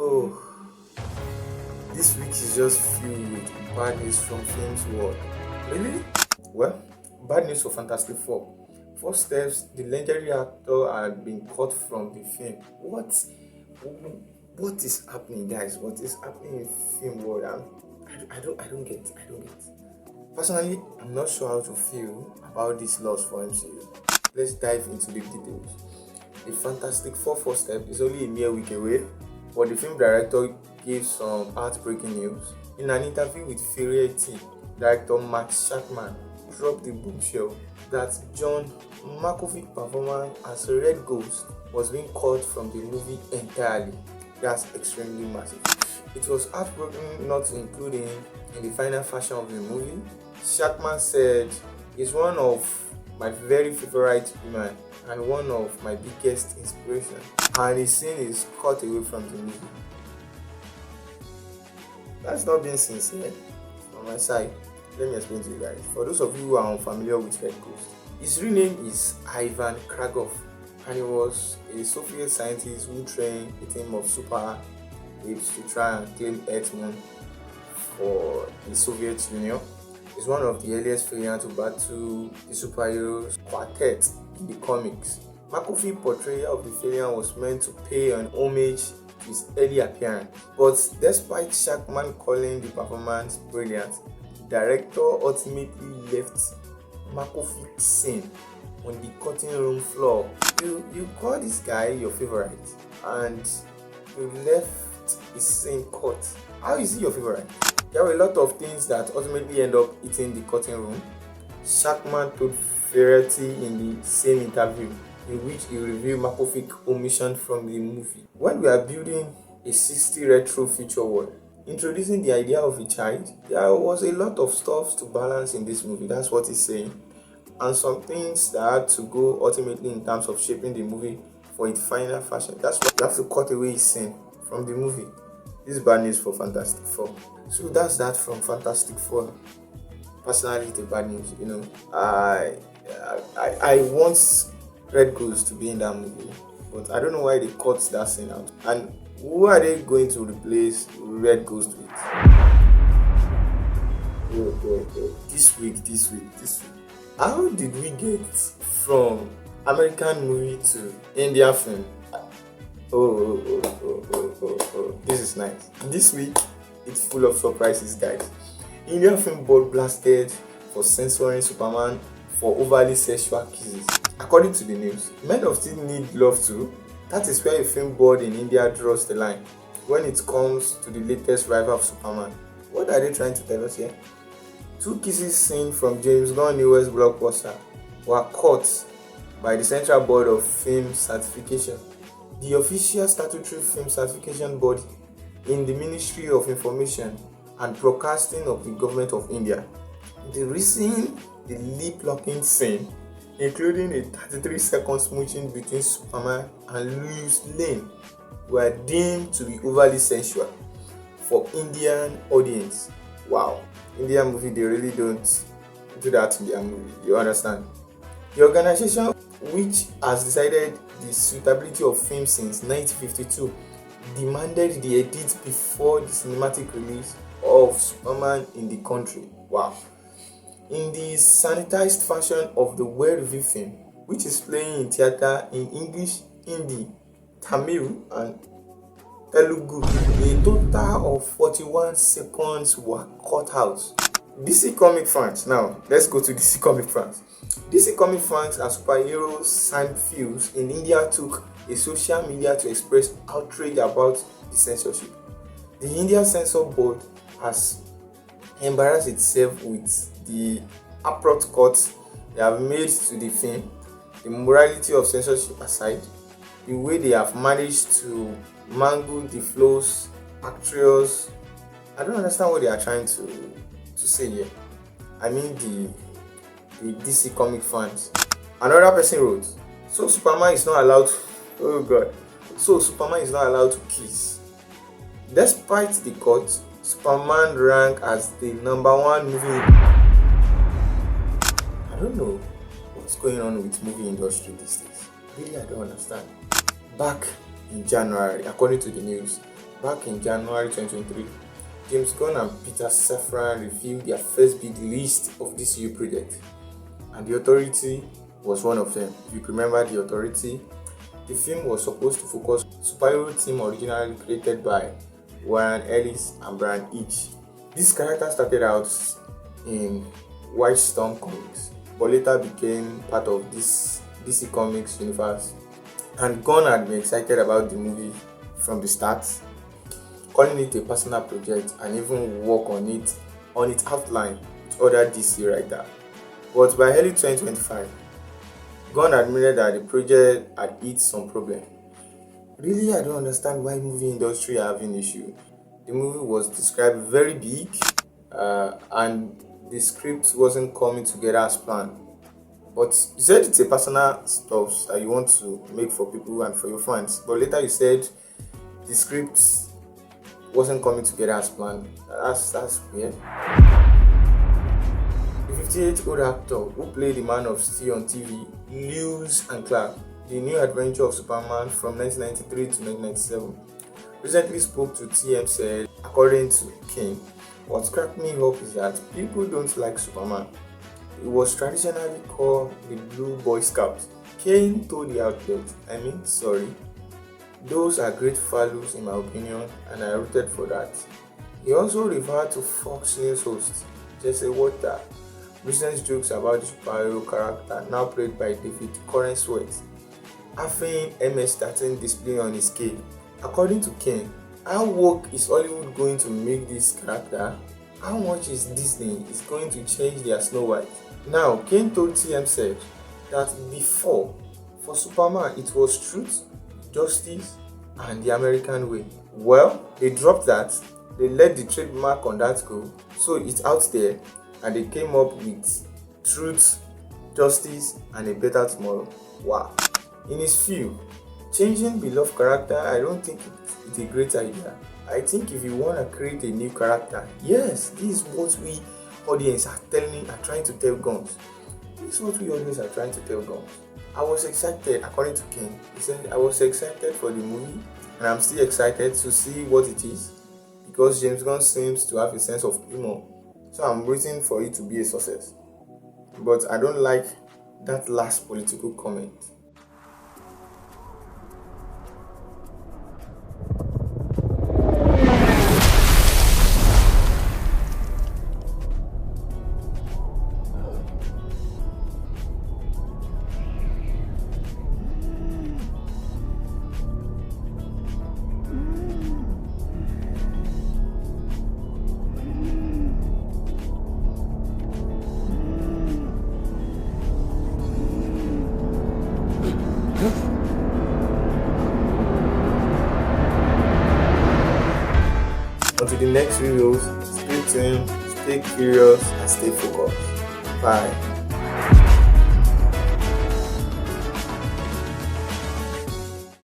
Oh, this week is just filled with bad news from film's world. Really? Well, bad news for Fantastic Four. First steps, the legendary actor had been cut from the film. What is happening, guys? What is happening in film world? I don't get. I don't get. Personally, I'm not sure how to feel about this loss for MCU. Let's dive into the details. The Fantastic Four first step is only a mere week away, but the film director gave some heartbreaking news. In an interview with Variety, director Max Shackman dropped the bombshell that John Malkovich's performance as Red Ghost was being cut from the movie entirely. That's extremely massive. It was heartbreaking not to include him in the final version of the movie. Shackman said, "He's one of my very favorite women and one of my biggest inspirations, and his scene is cut away from the movie." That's not being sincere on my side. Let me explain to you guys. For those of you who are unfamiliar with Red Ghost, his real name is Ivan Kragov, and he was a Soviet scientist who trained a team of super apes to try and claim Earth Moon for the Soviet Union. He's one of the earliest villains to battle the superheroes quartet in the comics. Malkovich's portrayal of the villain was meant to pay an homage to his early appearance, but despite Shackman calling the performance brilliant, the director ultimately left Malkovich's scene on the cutting room floor. You call this guy your favorite, and you left his scene cut. How is he your favorite? There were a lot of things that ultimately end up eating the cutting room. Shackman told Variety in the same interview, in which he reviewed Malkovich's omission from the movie. When we are building a 60 retro future world, introducing the idea of a child, there was a lot of stuff to balance in this movie. That's what he's saying. And some things that had to go ultimately in terms of shaping the movie for its final fashion. That's why you have to cut away his scene from the movie. This is bad news for Fantastic Four. So that's that from Fantastic Four. Personally, it's bad news. I want Red Ghost to be in that movie, but I don't know why they cut that scene out. And who are they going to replace Red Ghost with? This week. How did we get from American movie to Indian film? This is nice. This week, it's full of surprises, guys. Indian Film Board blasted for censoring Superman for overly sexual kisses. According to the news, men of steel need love too. That is where a film board in India draws the line when it comes to the latest rival of Superman. What are they trying to tell us here? 2 kisses seen from James Gunn's newest blockbuster were caught by the Central Board of Film Certification, the official statutory film certification body in the Ministry of Information and Broadcasting of the Government of India. The reason the lip-locking scene, including a 33-second smooching between Superman and Lois Lane, were deemed to be overly sensual for Indian audience. Wow, Indian movie, they really don't do that in their movie, you understand? The organization, which has decided the suitability of film since 1952, demanded the edit before the cinematic release of Superman in the country. Wow. In the sanitized version of the well-reviewed film, which is playing in theater in English, Hindi, Tamil, and Telugu, a total of 41 seconds were cut out. DC Comic fans, now let's go to DC Comic fans. DC Comic fans and superhero fanfics in India took a social media to express outrage about the censorship. The Indian Censor Board has embarrassed itself with the abrupt cuts they have made to the film, the morality of censorship aside, the way they have managed to mangle the flows, actors. I don't understand what they are trying to say here. I mean the DC Comic fans. Another person wrote, so Superman is not allowed to kiss. Despite the cut, Superman ranked as the #1 movie. I don't know what's going on with movie industry these days. Really, I don't understand. Back in January, according to the news, Back in January 2023, James Gunn and Peter Safran revealed their first big list of DCU projects, and The Authority was one of them. If you remember The Authority, the film was supposed to focus on the superhero team originally created by Warren Ellis and Brian Hitch. This character started out in White Storm Comics, but later became part of this DC Comics universe. And Gunn had been excited about the movie from the start, calling it a personal project and even work on its outline with other DC writers. But by early 2025, Gunn admitted that the project had hit some problem. Really, I don't understand why movie industry are having issue. The movie was described very big, and the script wasn't coming together as planned. But you said it's a personal stuff that you want to make for people and for your fans. But later you said the script wasn't coming together as planned. That's weird. The 58-year-old actor who played the Man of Steel on TV, Lewis and Clark, The New Adventure of Superman from 1993 to 1997, recently spoke to TM. According to King, what cracked me up is that people don't like Superman. It was traditionally called the Blue Boy Scout. Kane told the outlet, sorry, those are great values in my opinion, and I rooted for that. He also referred to Fox News host Jesse Water, recent jokes about the superhero character now played by David Corenswet, having MS-13 display on his scale. According to Kane, how woke is Hollywood going to make this character? How much is Disney is going to change their Snow White? Now, Kane told TM that before, for Superman, it was truth, justice, and the American way. Well, they dropped that, they let the trademark on that go, so it's out there, and they came up with truth, justice, and a better tomorrow. Wow. In his view, changing beloved character, I don't think it's a great idea. I think if you want to create a new character, yes, this is what we audience are trying to tell Guns. This is what we audience are trying to tell Guns. I was excited, according to King. He said, I was excited for the movie, and I'm still excited to see what it is, because James Gunn seems to have a sense of humor. So I'm waiting for it to be a success. But I don't like that last political comment. Until the next videos, stay tuned, stay curious, and stay focused. Bye.